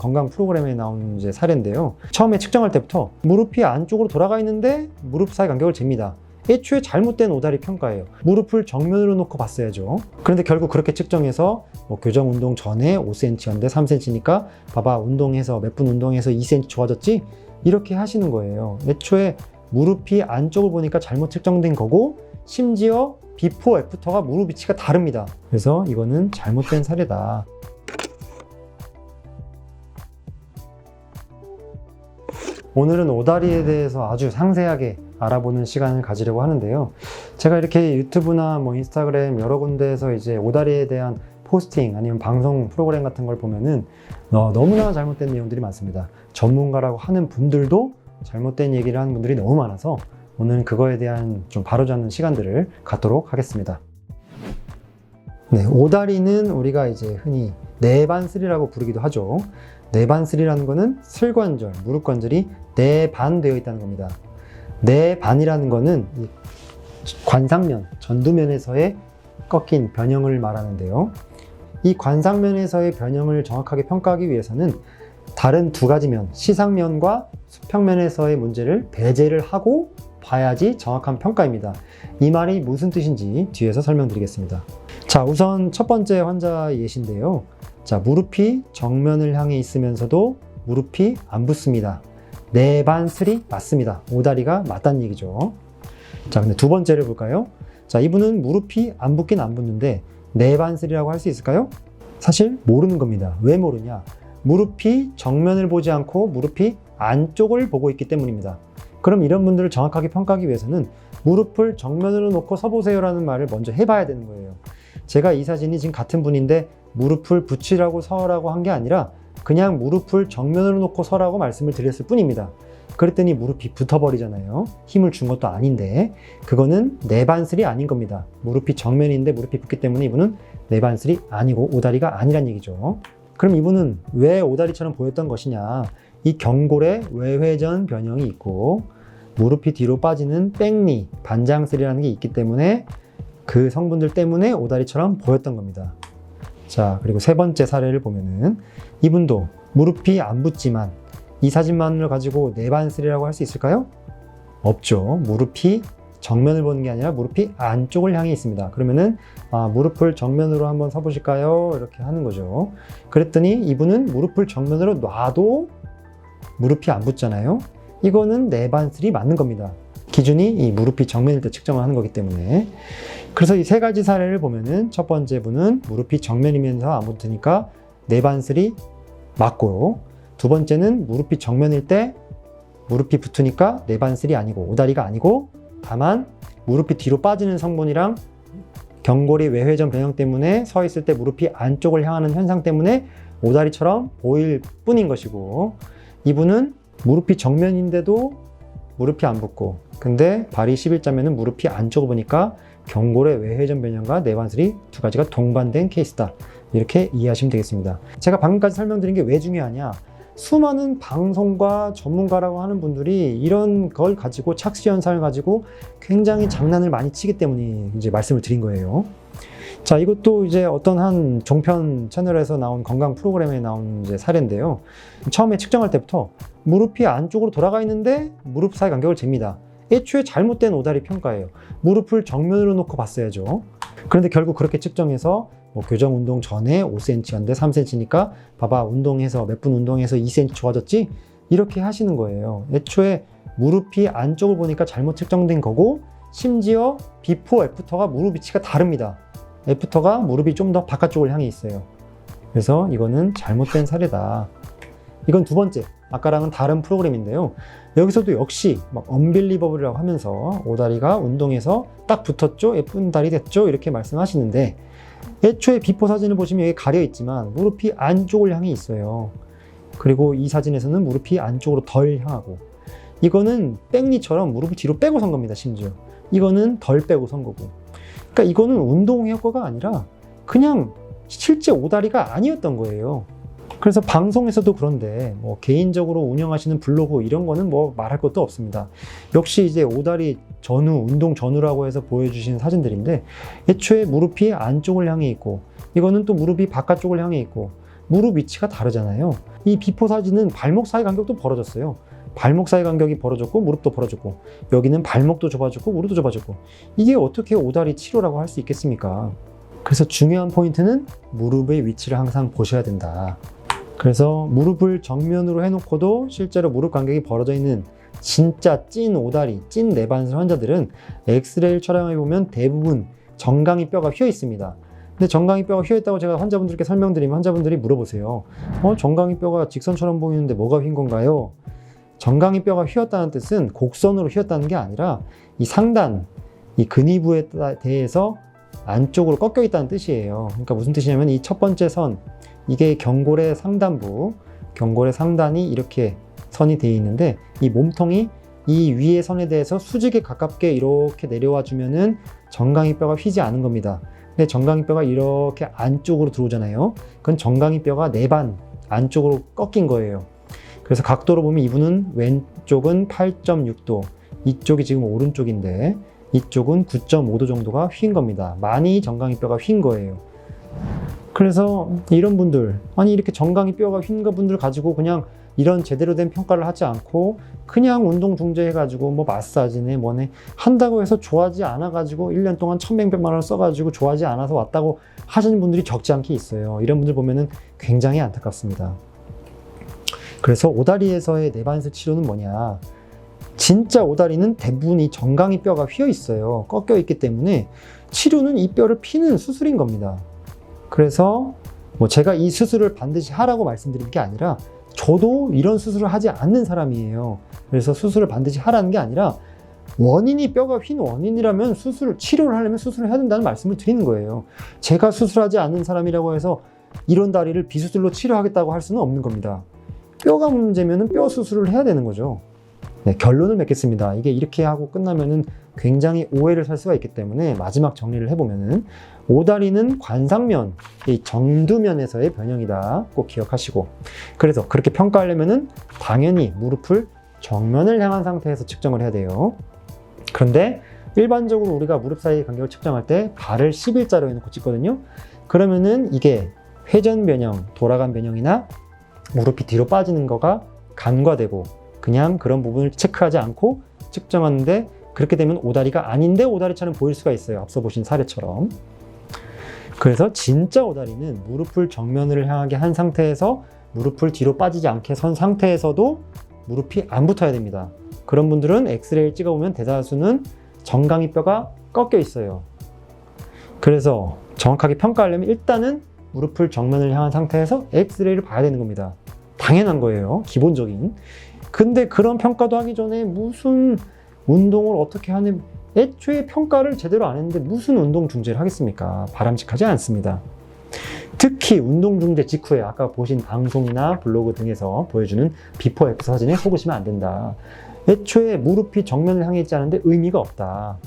건강 프로그램에 나온 이제 사례인데요. 처음에 측정할 때부터 무릎이 안쪽으로 돌아가 있는데 무릎 사이 간격을 잽니다. 애초에 잘못된 오다리 평가예요. 무릎을 정면으로 놓고 봤어야죠. 그런데 결국 그렇게 측정해서 교정 운동 전에 5cm였는데 3cm니까 봐봐, 운동해서 몇 분 운동해서 2cm 좋아졌지? 이렇게 하시는 거예요. 애초에 무릎이 안쪽을 보니까 잘못 측정된 거고, 심지어 비포 애프터가 무릎 위치가 다릅니다. 그래서 이거는 잘못된 사례다. 오늘은 오다리에 대해서 아주 상세하게 알아보는 시간을 가지려고 하는데요. 제가 이렇게 유튜브나 인스타그램 여러 군데에서 이제 오다리에 대한 포스팅 아니면 방송 프로그램 같은 걸 보면은 너무나 잘못된 내용들이 많습니다. 전문가라고 하는 분들도 잘못된 얘기를 하는 분들이 너무 많아서 오늘 그거에 대한 좀 바로잡는 시간들을 갖도록 하겠습니다. 네, 오다리는 우리가 이제 흔히 내반슬이라고 부르기도 하죠. 내반슬이라는 거는 슬관절, 무릎 관절이 내반되어 있다는 겁니다. 내반이라는 거는 관상면, 전두면에서의 꺾인 변형을 말하는데요. 이 관상면에서의 변형을 정확하게 평가하기 위해서는 다른 두 가지 면, 시상면과 수평면에서의 문제를 배제를 하고 봐야지 정확한 평가입니다. 이 말이 무슨 뜻인지 뒤에서 설명드리겠습니다. 자, 우선 첫 번째 환자 예시인데요. 자, 무릎이 정면을 향해 있으면서도 무릎이 안 붙습니다. 내반슬이 맞습니다. 오다리가 맞다는 얘기죠. 자, 근데 두 번째를 볼까요? 자, 이분은 무릎이 안 붙긴 안 붙는데 내반슬이라고 할 수 있을까요? 사실 모르는 겁니다. 왜 모르냐? 무릎이 정면을 보지 않고 무릎이 안쪽을 보고 있기 때문입니다. 그럼 이런 분들을 정확하게 평가하기 위해서는 무릎을 정면으로 놓고 서보세요 라는 말을 먼저 해봐야 되는 거예요. 제가 이 사진이 지금 같은 분인데 무릎을 붙이라고 서라고 한 게 아니라 그냥 무릎을 정면으로 놓고 서라고 말씀을 드렸을 뿐입니다. 그랬더니 무릎이 붙어버리잖아요. 힘을 준 것도 아닌데 그거는 내반슬이 아닌 겁니다. 무릎이 정면인데 무릎이 붙기 때문에 이분은 내반슬이 아니고 오다리가 아니란 얘기죠. 그럼 이분은 왜 오다리처럼 보였던 것이냐? 이 경골에 외회전 변형이 있고 무릎이 뒤로 빠지는 백리, 반장슬이라는 게 있기 때문에 그 성분들 때문에 오다리처럼 보였던 겁니다. 자, 그리고 세 번째 사례를 보면은 이분도 무릎이 안 붙지만 이 사진만을 가지고 내반슬이라고 할 수 있을까요? 없죠. 무릎이 정면을 보는 게 아니라 무릎이 안쪽을 향해 있습니다. 그러면은 무릎을 정면으로 한번 서보실까요? 이렇게 하는 거죠. 그랬더니 이분은 무릎을 정면으로 놔도 무릎이 안 붙잖아요. 이거는 내반슬이 맞는 겁니다. 기준이 이 무릎이 정면일 때 측정을 하는 거기 때문에. 그래서 이 세 가지 사례를 보면은 첫 번째 분은 무릎이 정면이면서 안 붙으니까 내반슬이 맞고요. 두 번째는 무릎이 정면일 때 무릎이 붙으니까 내반슬이 아니고 오다리가 아니고 다만 무릎이 뒤로 빠지는 성분이랑 경골이 외회전 변형 때문에 서 있을 때 무릎이 안쪽을 향하는 현상 때문에 오다리처럼 보일 뿐인 것이고, 이분은 무릎이 정면인데도 무릎이 안 붙고 근데 발이 11자면은 무릎이 안쪽을 보니까 경골의 외회전 변형과 내반슬이 두 가지가 동반된 케이스다. 이렇게 이해하시면 되겠습니다. 제가 방금까지 설명드린 게 왜 중요하냐? 수많은 방송과 전문가라고 하는 분들이 이런 걸 가지고 착시 현상을 가지고 굉장히 장난을 많이 치기 때문에 이제 말씀을 드린 거예요. 자, 이것도 이제 어떤 한 종편 채널에서 나온 건강 프로그램에 나온 이제 사례인데요. 처음에 측정할 때부터 무릎이 안쪽으로 돌아가 있는데 무릎 사이 간격을 잽니다. 애초에 잘못된 오다리 평가예요. 무릎을 정면으로 놓고 봤어야죠. 그런데 결국 그렇게 측정해서 교정 운동 전에 5cm였는데 3cm니까 봐봐, 운동해서 몇 분 운동해서 2cm 좋아졌지? 이렇게 하시는 거예요. 애초에 무릎이 안쪽을 보니까 잘못 측정된 거고, 심지어 비포 애프터가 무릎 위치가 다릅니다. 애프터가 무릎이 좀 더 바깥쪽을 향해 있어요. 그래서 이거는 잘못된 사례다. 이건 두 번째, 아까랑은 다른 프로그램인데요. 여기서도 역시 언빌리버블이라고 하면서 오다리가 운동해서 딱 붙었죠? 예쁜 다리 됐죠? 이렇게 말씀하시는데 애초에 비포 사진을 보시면 여기 가려 있지만 무릎이 안쪽을 향해 있어요. 그리고 이 사진에서는 무릎이 안쪽으로 덜 향하고, 이거는 백리처럼 무릎을 뒤로 빼고 선 겁니다. 심지어 이거는 덜 빼고 선 거고. 그러니까 이거는 운동 효과가 아니라 그냥 실제 오다리가 아니었던 거예요. 그래서 방송에서도 그런데 개인적으로 운영하시는 블로그 이런 거는 말할 것도 없습니다. 역시 이제 오다리 전후, 운동 전후라고 해서 보여주신 사진들인데 애초에 무릎이 안쪽을 향해 있고 이거는 또 무릎이 바깥쪽을 향해 있고 무릎 위치가 다르잖아요. 이 비포 사진은 발목 사이 간격도 벌어졌어요. 발목 사이 간격이 벌어졌고 무릎도 벌어졌고, 여기는 발목도 좁아졌고 무릎도 좁아졌고, 이게 어떻게 오다리 치료라고 할 수 있겠습니까? 그래서 중요한 포인트는 무릎의 위치를 항상 보셔야 된다. 그래서 무릎을 정면으로 해놓고도 실제로 무릎 간격이 벌어져 있는 진짜 찐 오다리, 찐 내반슬 환자들은 엑스레이를 촬영해보면 대부분 정강이 뼈가 휘어 있습니다. 근데 정강이 뼈가 휘어 있다고 제가 환자분들께 설명드리면 환자분들이 물어보세요. 정강이 뼈가 직선처럼 보이는데 뭐가 휜 건가요? 정강이 뼈가 휘었다는 뜻은 곡선으로 휘었다는 게 아니라 이 상단, 이 근위부에 대해서 안쪽으로 꺾여 있다는 뜻이에요. 그러니까 무슨 뜻이냐면 이 첫 번째 선, 이게 경골의 상단부, 경골의 상단이 이렇게 선이 되어 있는데, 이 몸통이 이 위의 선에 대해서 수직에 가깝게 이렇게 내려와 주면은 정강이 뼈가 휘지 않은 겁니다. 근데 정강이 뼈가 이렇게 안쪽으로 들어오잖아요. 그건 정강이 뼈가 내반 안쪽으로 꺾인 거예요. 그래서 각도로 보면 이분은 왼쪽은 8.6도, 이쪽이 지금 오른쪽인데 이쪽은 9.5도 정도가 휜 겁니다. 많이 정강이 뼈가 휜 거예요. 그래서 이런 분들, 아니 이렇게 정강이 뼈가 휜 분들 가지고 그냥 이런 제대로 된 평가를 하지 않고 그냥 운동 중재해가지고 뭐 마사지네 뭐네 한다고 해서 좋아하지 않아가지고 1년 동안 천백백만 원을 써가지고 좋아하지 않아서 왔다고 하시는 분들이 적지 않게 있어요. 이런 분들 보면은 굉장히 안타깝습니다. 그래서 오다리에서의 내반슬 치료는 뭐냐? 진짜 오다리는 대부분 이 정강이 뼈가 휘어 있어요. 꺾여 있기 때문에 치료는 이 뼈를 피는 수술인 겁니다. 그래서 뭐 제가 이 수술을 반드시 하라고 말씀드린 게 아니라 저도 이런 수술을 하지 않는 사람이에요. 그래서 수술을 반드시 하라는 게 아니라 원인이 뼈가 휜 원인이라면 치료를 하려면 수술을 해야 된다는 말씀을 드리는 거예요. 제가 수술하지 않는 사람이라고 해서 이런 다리를 비수술로 치료하겠다고 할 수는 없는 겁니다. 뼈가 문제면은 뼈 수술을 해야 되는 거죠. 네, 결론을 맺겠습니다. 이게 이렇게 하고 끝나면은 굉장히 오해를 살 수가 있기 때문에 마지막 정리를 해보면은 오다리는 관상면, 이 정두면에서의 변형이다. 꼭 기억하시고, 그래서 그렇게 평가하려면은 당연히 무릎을 정면을 향한 상태에서 측정을 해야 돼요. 그런데 일반적으로 우리가 무릎 사이 간격을 측정할 때 발을 11자로 해놓고 찍거든요. 그러면은 이게 회전 변형, 돌아간 변형이나 무릎이 뒤로 빠지는 거가 간과되고 그냥 그런 부분을 체크하지 않고 측정하는데, 그렇게 되면 오다리가 아닌데 오다리처럼 보일 수가 있어요. 앞서 보신 사례처럼. 그래서 진짜 오다리는 무릎을 정면을 향하게 한 상태에서 무릎을 뒤로 빠지지 않게 선 상태에서도 무릎이 안 붙어야 됩니다. 그런 분들은 엑스레이를 찍어보면 대다수는 정강이 뼈가 꺾여 있어요. 그래서 정확하게 평가하려면 일단은 무릎을 정면을 향한 상태에서 엑스레이를 봐야 되는 겁니다. 당연한 거예요. 기본적인. 근데 그런 평가도 하기 전에 무슨 운동을 어떻게 하는, 애초에 평가를 제대로 안 했는데 무슨 운동 중재를 하겠습니까? 바람직하지 않습니다. 특히 운동 중재 직후에 아까 보신 방송이나 블로그 등에서 보여주는 비포 애프터 사진에 속으시면 안 된다. 애초에 무릎이 정면을 향해 있지 않은데 의미가 없다.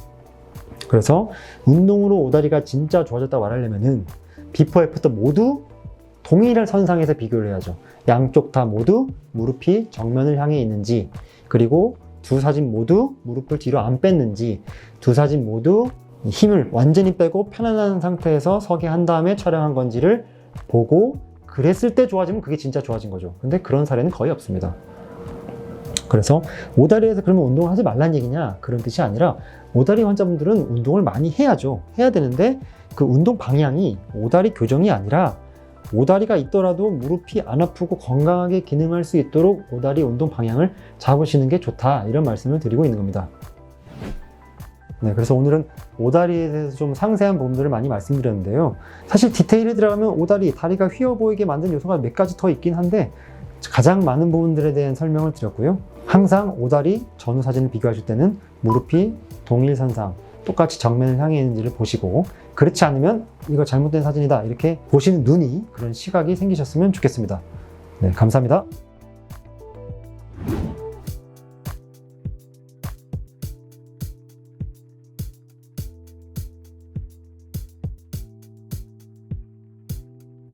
그래서 운동으로 오다리가 진짜 좋아졌다고 말하려면은 비포 애프터 모두 동일한 선상에서 비교를 해야죠. 양쪽 다 모두 무릎이 정면을 향해 있는지, 그리고 두 사진 모두 무릎을 뒤로 안 뺐는지, 두 사진 모두 힘을 완전히 빼고 편안한 상태에서 서게 한 다음에 촬영한 건지를 보고, 그랬을 때 좋아지면 그게 진짜 좋아진 거죠. 근데 그런 사례는 거의 없습니다. 그래서 오다리에서 그러면 운동을 하지 말란 얘기냐? 그런 뜻이 아니라 오다리 환자분들은 운동을 많이 해야죠. 해야 되는데 그 운동 방향이 오다리 교정이 아니라 오다리가 있더라도 무릎이 안 아프고 건강하게 기능할 수 있도록 오다리 운동 방향을 잡으시는 게 좋다, 이런 말씀을 드리고 있는 겁니다. 네, 그래서 오늘은 오다리에 대해서 좀 상세한 부분들을 많이 말씀드렸는데요. 사실 디테일에 들어가면 오다리, 다리가 휘어 보이게 만든 요소가 몇 가지 더 있긴 한데 가장 많은 부분들에 대한 설명을 드렸고요. 항상 오다리 전후 사진을 비교하실 때는 무릎이 동일선상, 똑같이 정면을 향해 있는지를 보시고, 그렇지 않으면 이거 잘못된 사진이다 이렇게 보시는 눈이, 그런 시각이 생기셨으면 좋겠습니다. 네, 감사합니다.